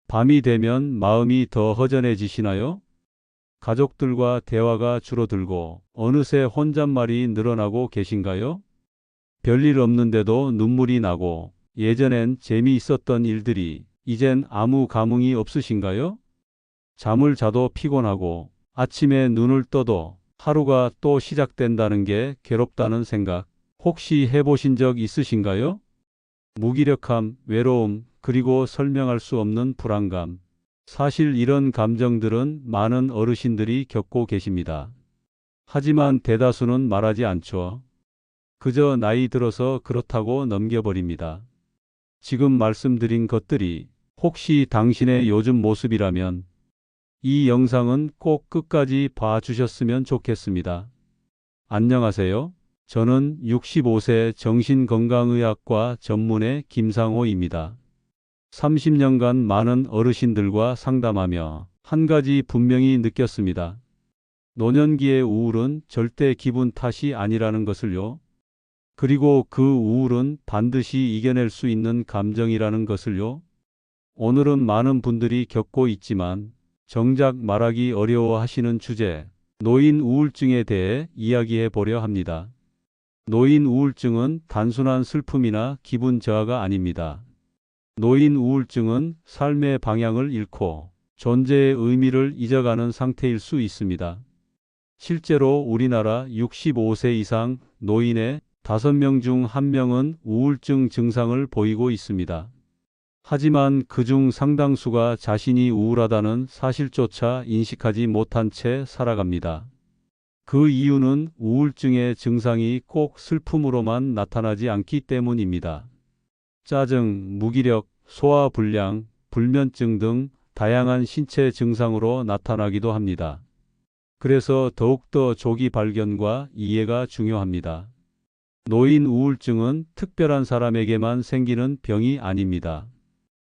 밤이 되면 마음이 더 허전해지시나요? 가족들과 대화가 줄어들고 어느새 혼잣말이 늘어나고 계신가요? 별일 없는데도 눈물이 나고 예전엔 재미있었던 일들이 이젠 아무 감흥이 없으신가요? 잠을 자도 피곤하고 아침에 눈을 떠도 하루가 또 시작된다는 게 괴롭다는 생각 혹시 해보신 적 있으신가요? 무기력함, 외로움, 그리고 설명할 수 없는 불안감. 사실 이런 감정들은 많은 어르신들이 겪고 계십니다. 하지만 대다수는 말하지 않죠. 그저 나이 들어서 그렇다고 넘겨버립니다. 지금 말씀드린 것들이 혹시 당신의 요즘 모습이라면 이 영상은 꼭 끝까지 봐주셨으면 좋겠습니다. 안녕하세요. 저는 65세 정신건강의학과 전문의 김상호입니다. 30년간 많은 어르신들과 상담하며 한 가지 분명히 느꼈습니다. 노년기의 우울은 절대 기분 탓이 아니라는 것을요. 그리고 그 우울은 반드시 이겨낼 수 있는 감정이라는 것을요. 오늘은 많은 분들이 겪고 있지만 정작 말하기 어려워하시는 주제, 노인 우울증에 대해 이야기해 보려 합니다. 노인 우울증은 단순한 슬픔이나 기분 저하가 아닙니다. 노인 우울증은 삶의 방향을 잃고 존재의 의미를 잊어가는 상태일 수 있습니다. 실제로 우리나라 65세 이상 노인의 5명 중 1명은 우울증 증상을 보이고 있습니다. 하지만 그중 상당수가 자신이 우울하다는 사실조차 인식하지 못한 채 살아갑니다. 그 이유는 우울증의 증상이 꼭 슬픔으로만 나타나지 않기 때문입니다. 짜증, 무기력, 소화불량, 불면증 등 다양한 신체 증상으로 나타나기도 합니다. 그래서 더욱더 조기 발견과 이해가 중요합니다. 노인 우울증은 특별한 사람에게만 생기는 병이 아닙니다.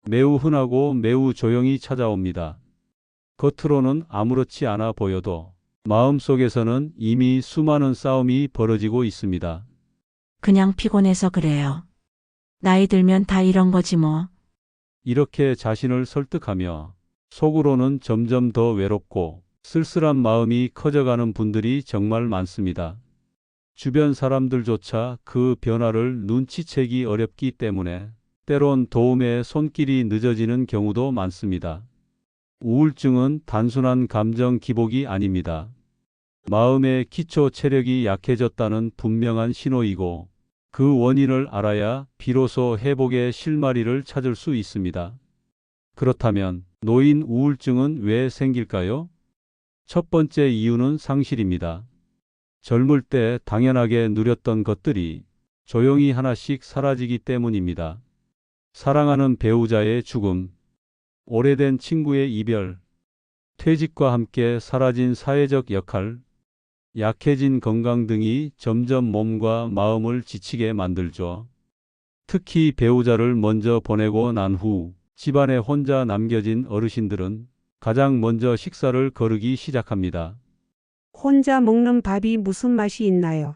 매우 흔하고 매우 조용히 찾아옵니다. 겉으로는 아무렇지 않아 보여도 마음속에서는 이미 수많은 싸움이 벌어지고 있습니다. 그냥 피곤해서 그래요. 나이 들면 다 이런 거지 뭐. 이렇게 자신을 설득하며 속으로는 점점 더 외롭고 쓸쓸한 마음이 커져가는 분들이 정말 많습니다. 주변 사람들조차 그 변화를 눈치채기 어렵기 때문에 때론 도움의 손길이 늦어지는 경우도 많습니다. 우울증은 단순한 감정 기복이 아닙니다. 마음의 기초 체력이 약해졌다는 분명한 신호이고 그 원인을 알아야 비로소 회복의 실마리를 찾을 수 있습니다. 그렇다면 노인 우울증은 왜 생길까요? 첫 번째 이유는 상실입니다. 젊을 때 당연하게 누렸던 것들이 조용히 하나씩 사라지기 때문입니다. 사랑하는 배우자의 죽음, 오래된 친구의 이별, 퇴직과 함께 사라진 사회적 역할, 약해진 건강 등이 점점 몸과 마음을 지치게 만들죠. 특히 배우자를 먼저 보내고 난 후 집안에 혼자 남겨진 어르신들은 가장 먼저 식사를 거르기 시작합니다. 혼자 먹는 밥이 무슨 맛이 있나요?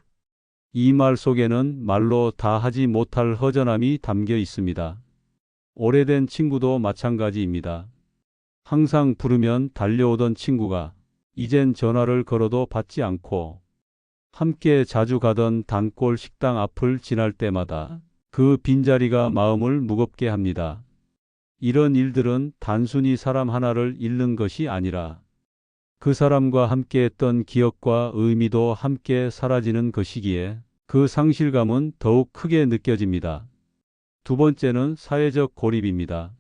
이 말 속에는 말로 다 하지 못할 허전함이 담겨 있습니다. 오래된 친구도 마찬가지입니다. 항상 부르면 달려오던 친구가 이젠 전화를 걸어도 받지 않고 함께 자주 가던 단골 식당 앞을 지날 때마다 그 빈자리가 마음을 무겁게 합니다. 이런 일들은 단순히 사람 하나를 잃는 것이 아니라 그 사람과 함께했던 기억과 의미도 함께 사라지는 것이기에 그 상실감은 더욱 크게 느껴집니다. 두 번째는 사회적 고립입니다.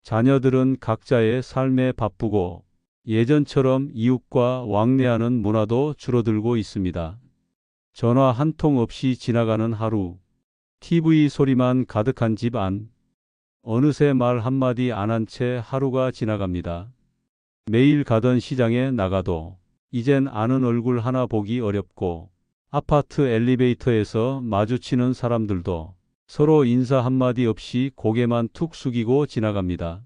자녀들은 각자의 삶에 바쁘고 예전처럼 이웃과 왕래하는 문화도 줄어들고 있습니다. 전화 한 통 없이 지나가는 하루, TV 소리만 가득한 집 안, 어느새 말 한마디 안 한 채 하루가 지나갑니다. 매일 가던 시장에 나가도 이젠 아는 얼굴 하나 보기 어렵고 아파트 엘리베이터에서 마주치는 사람들도 서로 인사 한마디 없이 고개만 툭 숙이고 지나갑니다.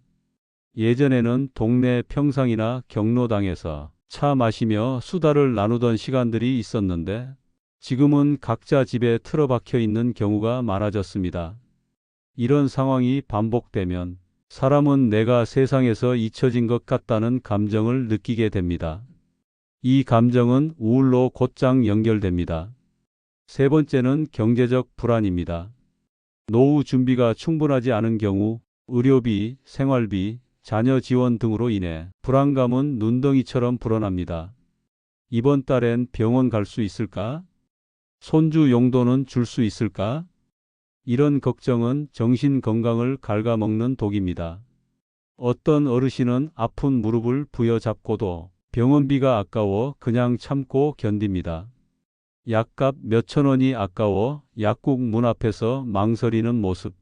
예전에는 동네 평상이나 경로당에서 차 마시며 수다를 나누던 시간들이 있었는데 지금은 각자 집에 틀어박혀 있는 경우가 많아졌습니다. 이런 상황이 반복되면 사람은 내가 세상에서 잊혀진 것 같다는 감정을 느끼게 됩니다. 이 감정은 우울로 곧장 연결됩니다. 세 번째는 경제적 불안입니다. 노후 준비가 충분하지 않은 경우 의료비, 생활비, 자녀 지원 등으로 인해 불안감은 눈덩이처럼 불어납니다. 이번 달엔 병원 갈 수 있을까? 손주 용돈은 줄 수 있을까? 이런 걱정은 정신 건강을 갉아먹는 독입니다. 어떤 어르신은 아픈 무릎을 부여잡고도 병원비가 아까워 그냥 참고 견딥니다. 약값 몇천 원이 아까워 약국 문 앞에서 망설이는 모습.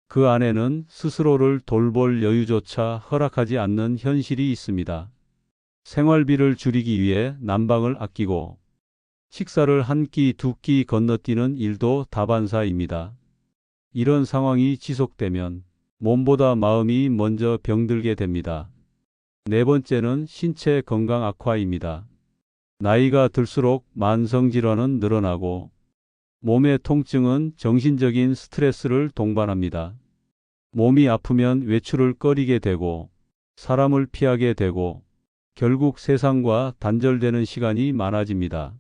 그 안에는 스스로를 돌볼 여유조차 허락하지 않는 현실이 있습니다. 생활비를 줄이기 위해 난방을 아끼고 식사를 한 끼, 두 끼 건너뛰는 일도 다반사입니다. 이런 상황이 지속되면 몸보다 마음이 먼저 병들게 됩니다. 네 번째는 신체 건강 악화입니다. 나이가 들수록 만성질환은 늘어나고 몸의 통증은 정신적인 스트레스를 동반합니다. 몸이 아프면 외출을 꺼리게 되고 사람을 피하게 되고 결국 세상과 단절되는 시간이 많아집니다.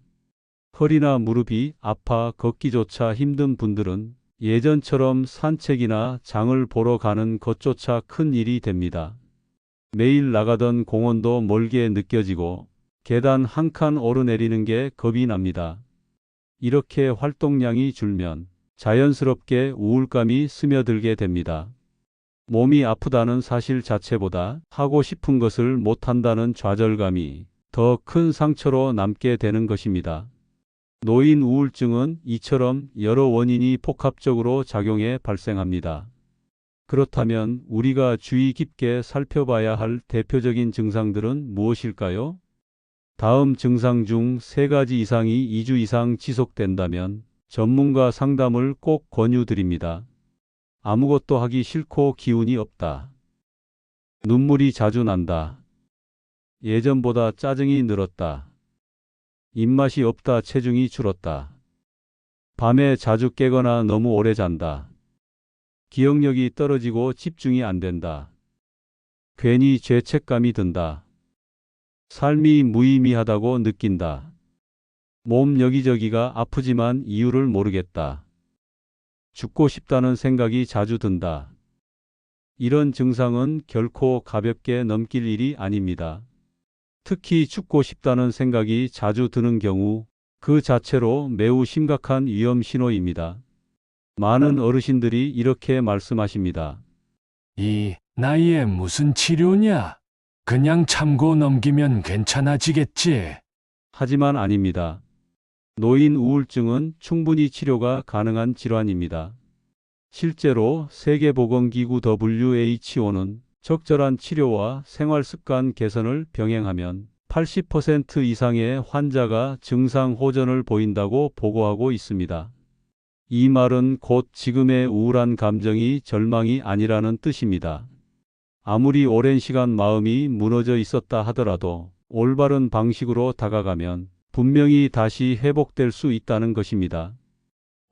허리나 무릎이 아파 걷기조차 힘든 분들은 예전처럼 산책이나 장을 보러 가는 것조차 큰 일이 됩니다. 매일 나가던 공원도 멀게 느껴지고 계단 한 칸 오르내리는 게 겁이 납니다. 이렇게 활동량이 줄면 자연스럽게 우울감이 스며들게 됩니다. 몸이 아프다는 사실 자체보다 하고 싶은 것을 못한다는 좌절감이 더 큰 상처로 남게 되는 것입니다. 노인 우울증은 이처럼 여러 원인이 복합적으로 작용해 발생합니다. 그렇다면 우리가 주의 깊게 살펴봐야 할 대표적인 증상들은 무엇일까요? 다음 증상 중 3가지 이상이 2주 이상 지속된다면 전문가 상담을 꼭 권유드립니다. 아무것도 하기 싫고 기운이 없다. 눈물이 자주 난다. 예전보다 짜증이 늘었다. 입맛이 없다. 체중이 줄었다. 밤에 자주 깨거나 너무 오래 잔다. 기억력이 떨어지고 집중이 안 된다. 괜히 죄책감이 든다. 삶이 무의미하다고 느낀다. 몸 여기저기가 아프지만 이유를 모르겠다. 죽고 싶다는 생각이 자주 든다. 이런 증상은 결코 가볍게 넘길 일이 아닙니다. 특히 죽고 싶다는 생각이 자주 드는 경우 그 자체로 매우 심각한 위험 신호입니다. 많은 어르신들이 이렇게 말씀하십니다. 이 나이에 무슨 치료냐? 그냥 참고 넘기면 괜찮아지겠지. 하지만 아닙니다. 노인 우울증은 충분히 치료가 가능한 질환입니다. 실제로 세계보건기구 WHO는 적절한 치료와 생활습관 개선을 병행하면 80% 이상의 환자가 증상 호전을 보인다고 보고하고 있습니다. 이 말은 곧 지금의 우울한 감정이 절망이 아니라는 뜻입니다. 아무리 오랜 시간 마음이 무너져 있었다 하더라도 올바른 방식으로 다가가면 분명히 다시 회복될 수 있다는 것입니다.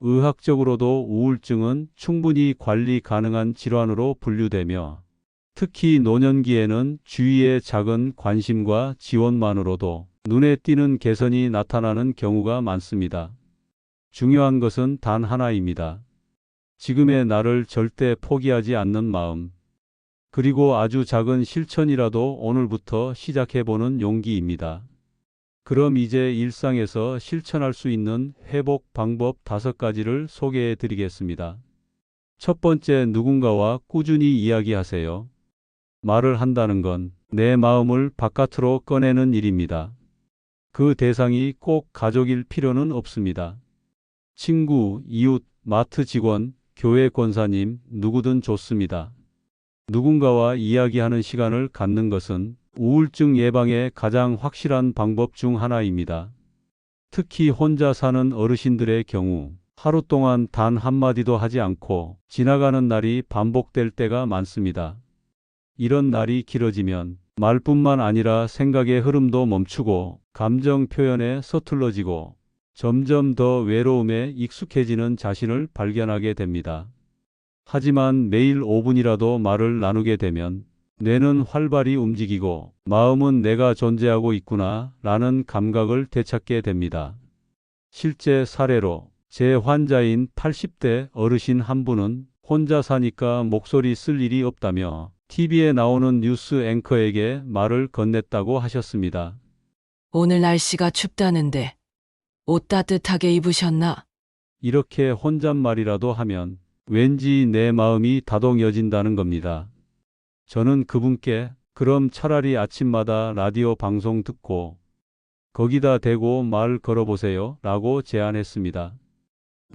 의학적으로도 우울증은 충분히 관리 가능한 질환으로 분류되며 특히 노년기에는 주위의 작은 관심과 지원만으로도 눈에 띄는 개선이 나타나는 경우가 많습니다. 중요한 것은 단 하나입니다. 지금의 나를 절대 포기하지 않는 마음, 그리고 아주 작은 실천이라도 오늘부터 시작해보는 용기입니다. 그럼 이제 일상에서 실천할 수 있는 회복 방법 5가지를 소개해 드리겠습니다. 첫 번째, 누군가와 꾸준히 이야기하세요. 말을 한다는 건 내 마음을 바깥으로 꺼내는 일입니다. 그 대상이 꼭 가족일 필요는 없습니다. 친구, 이웃, 마트 직원, 교회 권사님, 누구든 좋습니다. 누군가와 이야기하는 시간을 갖는 것은 우울증 예방의 가장 확실한 방법 중 하나입니다. 특히 혼자 사는 어르신들의 경우 하루 동안 단 한마디도 하지 않고 지나가는 날이 반복될 때가 많습니다. 이런 날이 길어지면 말뿐만 아니라 생각의 흐름도 멈추고 감정 표현에 서툴러지고 점점 더 외로움에 익숙해지는 자신을 발견하게 됩니다. 하지만 매일 5분이라도 말을 나누게 되면 뇌는 활발히 움직이고 마음은 내가 존재하고 있구나 라는 감각을 되찾게 됩니다. 실제 사례로 제 환자인 80대 어르신 한 분은 혼자 사니까 목소리 쓸 일이 없다며 TV에 나오는 뉴스 앵커에게 말을 건넸다고 하셨습니다. 오늘 날씨가 춥다는데 옷 따뜻하게 입으셨나? 이렇게 혼잣말이라도 하면 왠지 내 마음이 다독여진다는 겁니다. 저는 그분께 그럼 차라리 아침마다 라디오 방송 듣고 거기다 대고 말 걸어보세요 라고 제안했습니다.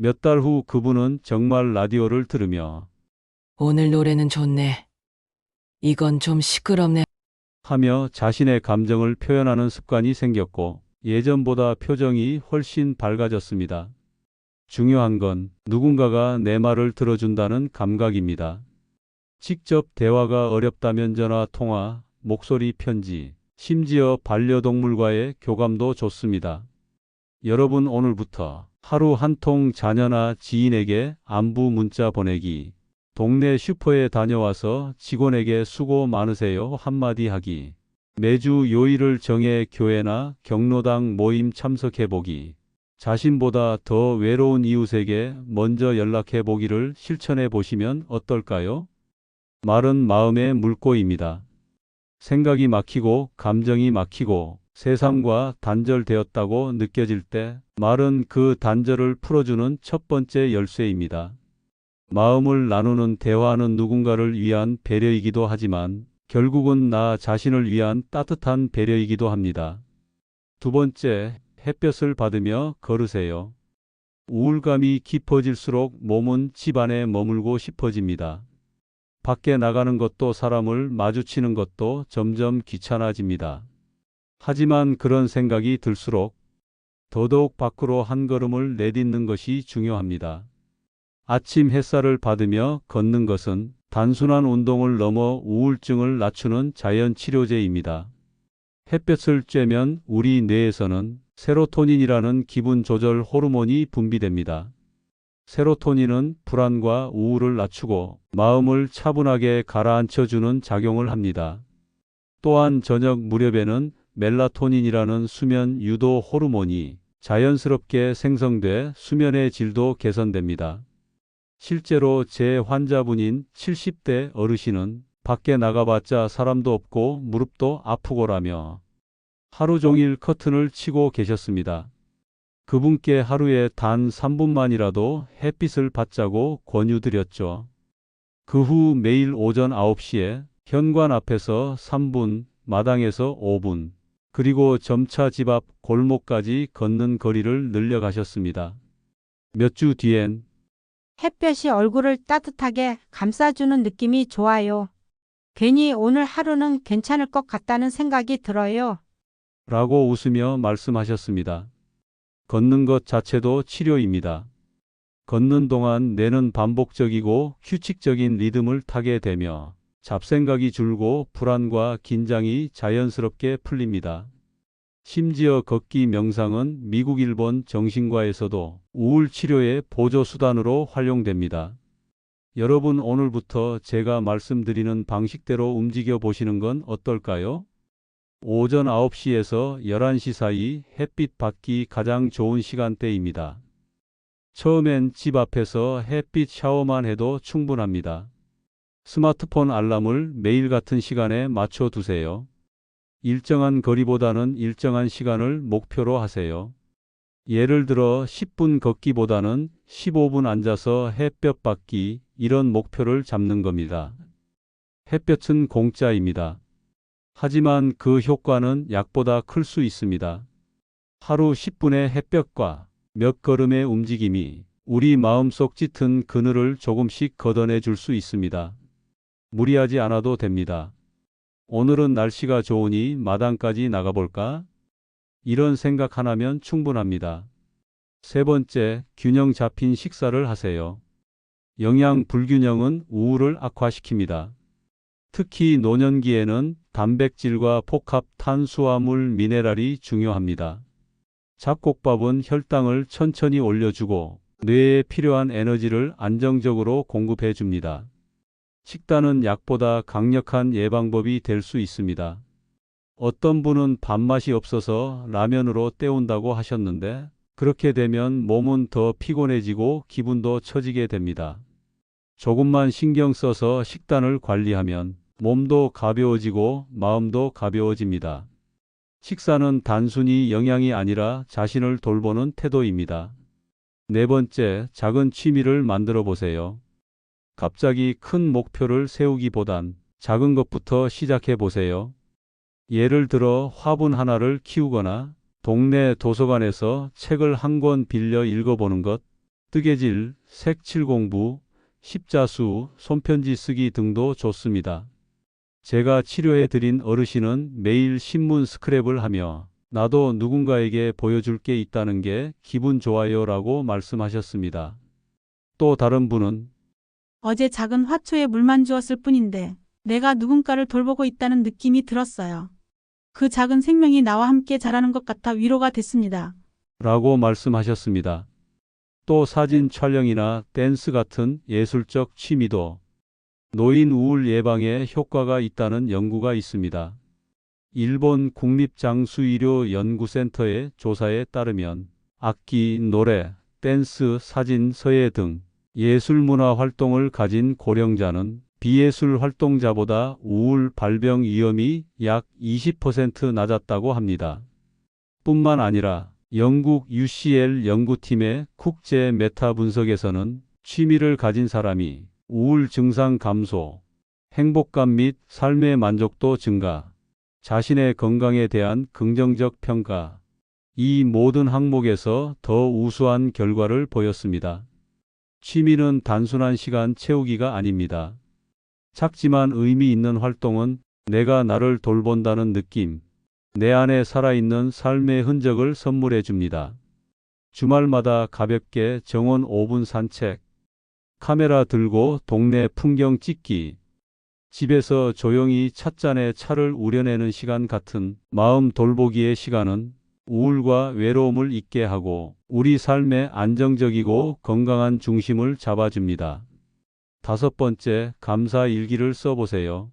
몇 달 후 그분은 정말 라디오를 들으며 오늘 노래는 좋네. 이건 좀 시끄럽네. 하며 자신의 감정을 표현하는 습관이 생겼고 예전보다 표정이 훨씬 밝아졌습니다. 중요한 건 누군가가 내 말을 들어준다는 감각입니다. 직접 대화가 어렵다면 전화 통화, 목소리 편지, 심지어 반려동물과의 교감도 좋습니다. 여러분 오늘부터 하루 한 통 자녀나 지인에게 안부 문자 보내기, 동네 슈퍼에 다녀와서 직원에게 수고 많으세요 한마디 하기, 매주 요일을 정해 교회나 경로당 모임 참석해보기, 자신보다 더 외로운 이웃에게 먼저 연락해보기를 실천해 보시면 어떨까요? 말은 마음의 물꼬입니다. 생각이 막히고 감정이 막히고 세상과 단절되었다고 느껴질 때 말은 그 단절을 풀어주는 첫 번째 열쇠입니다. 마음을 나누는 대화는 누군가를 위한 배려이기도 하지만 결국은 나 자신을 위한 따뜻한 배려이기도 합니다. 두 번째, 햇볕을 받으며 걸으세요. 우울감이 깊어질수록 몸은 집 안에 머물고 싶어집니다. 밖에 나가는 것도 사람을 마주치는 것도 점점 귀찮아집니다. 하지만 그런 생각이 들수록 더더욱 밖으로 한 걸음을 내딛는 것이 중요합니다. 아침 햇살을 받으며 걷는 것은 단순한 운동을 넘어 우울증을 낮추는 자연 치료제입니다. 햇볕을 쬐면 우리 뇌에서는 세로토닌이라는 기분 조절 호르몬이 분비됩니다. 세로토닌은 불안과 우울을 낮추고 마음을 차분하게 가라앉혀주는 작용을 합니다. 또한 저녁 무렵에는 멜라토닌이라는 수면 유도 호르몬이 자연스럽게 생성돼 수면의 질도 개선됩니다. 실제로 제 환자분인 70대 어르신은 밖에 나가봤자 사람도 없고 무릎도 아프고라며 하루 종일 커튼을 치고 계셨습니다. 그분께 하루에 단 3분만이라도 햇빛을 받자고 권유드렸죠. 그 후 매일 오전 9시에 현관 앞에서 3분, 마당에서 5분, 그리고 점차 집 앞 골목까지 걷는 거리를 늘려가셨습니다. 몇 주 뒤엔 햇볕이 얼굴을 따뜻하게 감싸주는 느낌이 좋아요. 괜히 오늘 하루는 괜찮을 것 같다는 생각이 들어요. 라고 웃으며 말씀하셨습니다. 걷는 것 자체도 치료입니다. 걷는 동안 뇌는 반복적이고 규칙적인 리듬을 타게 되며 잡생각이 줄고 불안과 긴장이 자연스럽게 풀립니다. 심지어 걷기 명상은 미국 일본 정신과에서도 우울 치료의 보조 수단으로 활용됩니다. 여러분 오늘부터 제가 말씀드리는 방식대로 움직여 보시는 건 어떨까요? 오전 9시에서 11시 사이 햇빛 받기 가장 좋은 시간대입니다. 처음엔 집 앞에서 햇빛 샤워만 해도 충분합니다. 스마트폰 알람을 매일 같은 시간에 맞춰 두세요. 일정한 거리보다는 일정한 시간을 목표로 하세요. 예를 들어 10분 걷기보다는 15분 앉아서 햇볕 받기, 이런 목표를 잡는 겁니다. 햇볕은 공짜입니다. 하지만 그 효과는 약보다 클 수 있습니다. 하루 10분의 햇볕과 몇 걸음의 움직임이 우리 마음속 짙은 그늘을 조금씩 걷어내 줄 수 있습니다. 무리하지 않아도 됩니다. 오늘은 날씨가 좋으니 마당까지 나가볼까? 이런 생각 하나면 충분합니다. 세 번째, 균형 잡힌 식사를 하세요. 영양 불균형은 우울을 악화시킵니다. 특히 노년기에는 단백질과 복합 탄수화물 미네랄이 중요합니다. 잡곡밥은 혈당을 천천히 올려주고 뇌에 필요한 에너지를 안정적으로 공급해 줍니다. 식단은 약보다 강력한 예방법이 될 수 있습니다. 어떤 분은 밥맛이 없어서 라면으로 때운다고 하셨는데 그렇게 되면 몸은 더 피곤해지고 기분도 처지게 됩니다. 조금만 신경 써서 식단을 관리하면 몸도 가벼워지고 마음도 가벼워집니다. 식사는 단순히 영양이 아니라 자신을 돌보는 태도입니다. 네 번째, 작은 취미를 만들어 보세요. 갑자기 큰 목표를 세우기보단 작은 것부터 시작해 보세요. 예를 들어 화분 하나를 키우거나 동네 도서관에서 책을 한 권 빌려 읽어보는 것, 뜨개질, 색칠 공부, 십자수, 손편지 쓰기 등도 좋습니다. 제가 치료해 드린 어르신은 매일 신문 스크랩을 하며 나도 누군가에게 보여줄 게 있다는 게 기분 좋아요 라고 말씀하셨습니다. 또 다른 분은 어제 작은 화초에 물만 주었을 뿐인데 내가 누군가를 돌보고 있다는 느낌이 들었어요. 그 작은 생명이 나와 함께 자라는 것 같아 위로가 됐습니다. 라고 말씀하셨습니다. 또 사진 촬영이나 댄스 같은 예술적 취미도 노인 우울 예방에 효과가 있다는 연구가 있습니다. 일본 국립장수의료연구센터의 조사에 따르면 악기, 노래, 댄스, 사진, 서예 등 예술문화 활동을 가진 고령자는 비예술 활동자보다 우울 발병 위험이 약 20% 낮았다고 합니다. 뿐만 아니라 영국 UCL 연구팀의 국제 메타 분석에서는 취미를 가진 사람이 우울 증상 감소, 행복감 및 삶의 만족도 증가, 자신의 건강에 대한 긍정적 평가, 이 모든 항목에서 더 우수한 결과를 보였습니다. 취미는 단순한 시간 채우기가 아닙니다. 작지만 의미 있는 활동은 내가 나를 돌본다는 느낌, 내 안에 살아있는 삶의 흔적을 선물해 줍니다. 주말마다 가볍게 정원 5분 산책, 카메라 들고 동네 풍경 찍기, 집에서 조용히 찻잔에 차를 우려내는 시간 같은 마음 돌보기의 시간은 우울과 외로움을 잊게 하고 우리 삶의 안정적이고 건강한 중심을 잡아줍니다. 다섯 번째, 감사 일기를 써보세요.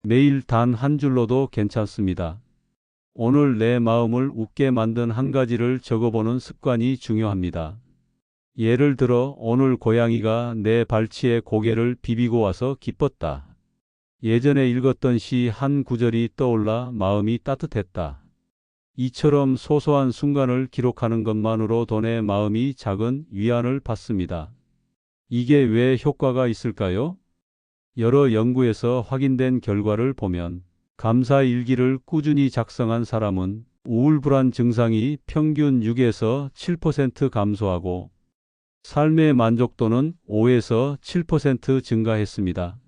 매일 단 한 줄로도 괜찮습니다. 오늘 내 마음을 웃게 만든 한 가지를 적어보는 습관이 중요합니다. 예를 들어 오늘 고양이가 내 발치에 고개를 비비고 와서 기뻤다. 예전에 읽었던 시 한 구절이 떠올라 마음이 따뜻했다. 이처럼 소소한 순간을 기록하는 것만으로도 내 마음이 작은 위안을 받습니다. 이게 왜 효과가 있을까요? 여러 연구에서 확인된 결과를 보면 감사 일기를 꾸준히 작성한 사람은 우울 불안 증상이 평균 6에서 7% 감소하고 삶의 만족도는 5에서 7% 증가했습니다.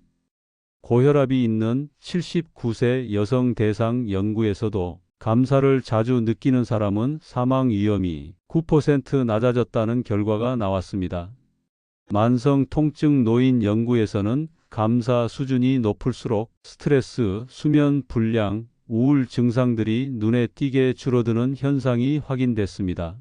고혈압이 있는 79세 여성 대상 연구에서도 감사를 자주 느끼는 사람은 사망 위험이 9% 낮아졌다는 결과가 나왔습니다. 만성 통증 노인 연구에서는 감사 수준이 높을수록 스트레스, 수면 불량, 우울 증상들이 눈에 띄게 줄어드는 현상이 확인됐습니다.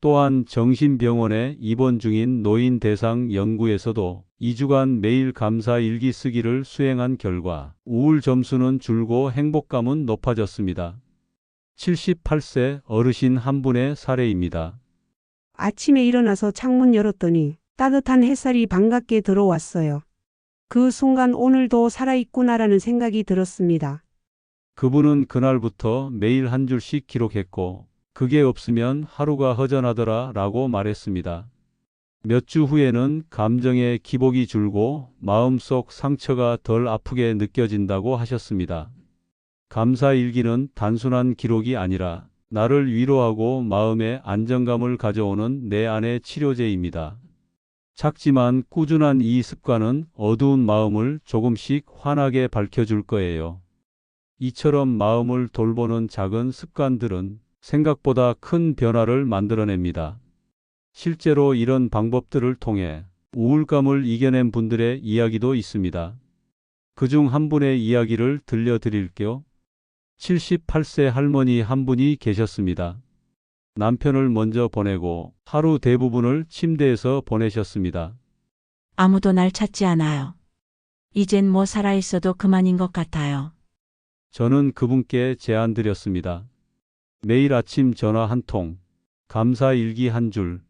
또한 정신병원에 입원 중인 노인 대상 연구에서도 2주간 매일 감사 일기 쓰기를 수행한 결과 우울 점수는 줄고 행복감은 높아졌습니다. 78세 어르신 한 분의 사례입니다. 아침에 일어나서 창문 열었더니 따뜻한 햇살이 반갑게 들어왔어요. 그 순간 오늘도 살아있구나라는 생각이 들었습니다. 그분은 그날부터 매일 한 줄씩 기록했고 그게 없으면 하루가 허전하더라 라고 말했습니다. 몇 주 후에는 감정의 기복이 줄고 마음속 상처가 덜 아프게 느껴진다고 하셨습니다. 감사 일기는 단순한 기록이 아니라 나를 위로하고 마음의 안정감을 가져오는 내 안의 치료제입니다. 작지만 꾸준한 이 습관은 어두운 마음을 조금씩 환하게 밝혀줄 거예요. 이처럼 마음을 돌보는 작은 습관들은 생각보다 큰 변화를 만들어냅니다. 실제로 이런 방법들을 통해 우울감을 이겨낸 분들의 이야기도 있습니다. 그중 한 분의 이야기를 들려드릴게요. 78세 할머니 한 분이 계셨습니다. 남편을 먼저 보내고 하루 대부분을 침대에서 보내셨습니다. 아무도 날 찾지 않아요. 이젠 뭐 살아있어도 그만인 것 같아요. 저는 그분께 제안 드렸습니다. 매일 아침 전화 한 통, 감사 일기 한 줄,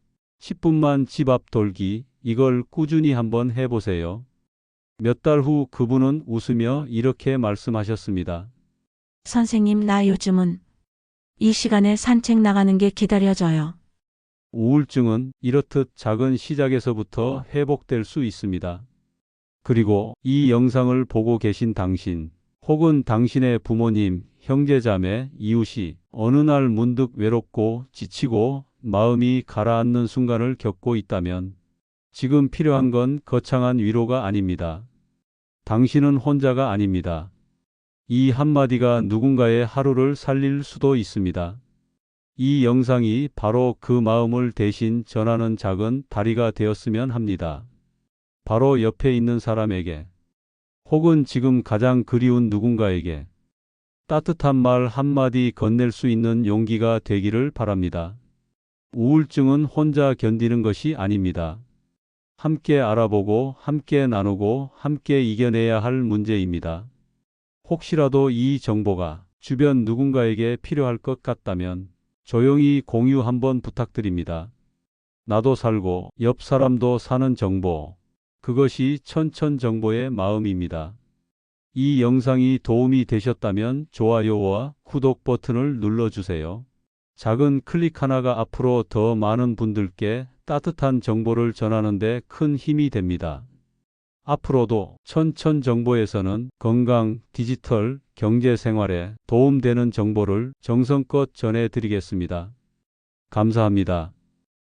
10분만 집 앞 돌기, 이걸 꾸준히 한번 해보세요. 몇 달 후 그분은 웃으며 이렇게 말씀하셨습니다. 선생님, 나 요즘은 이 시간에 산책 나가는 게 기다려져요. 우울증은 이렇듯 작은 시작에서부터 회복될 수 있습니다. 그리고 이 영상을 보고 계신 당신, 혹은 당신의 부모님, 형제자매, 이웃이 어느 날 문득 외롭고 지치고 마음이 가라앉는 순간을 겪고 있다면 지금 필요한 건 거창한 위로가 아닙니다. 당신은 혼자가 아닙니다. 이 한마디가 누군가의 하루를 살릴 수도 있습니다. 이 영상이 바로 그 마음을 대신 전하는 작은 다리가 되었으면 합니다. 바로 옆에 있는 사람에게, 혹은 지금 가장 그리운 누군가에게 따뜻한 말 한마디 건넬 수 있는 용기가 되기를 바랍니다. 우울증은 혼자 견디는 것이 아닙니다. 함께 알아보고, 함께 나누고, 함께 이겨내야 할 문제입니다. 혹시라도 이 정보가 주변 누군가에게 필요할 것 같다면 조용히 공유 한번 부탁드립니다. 나도 살고 옆 사람도 사는 정보, 그것이 천천정보의 마음입니다. 이 영상이 도움이 되셨다면 좋아요와 구독 버튼을 눌러주세요. 작은 클릭 하나가 앞으로 더 많은 분들께 따뜻한 정보를 전하는 데 큰 힘이 됩니다. 앞으로도 천천정보에서는 건강, 디지털, 경제 생활에 도움되는 정보를 정성껏 전해드리겠습니다. 감사합니다.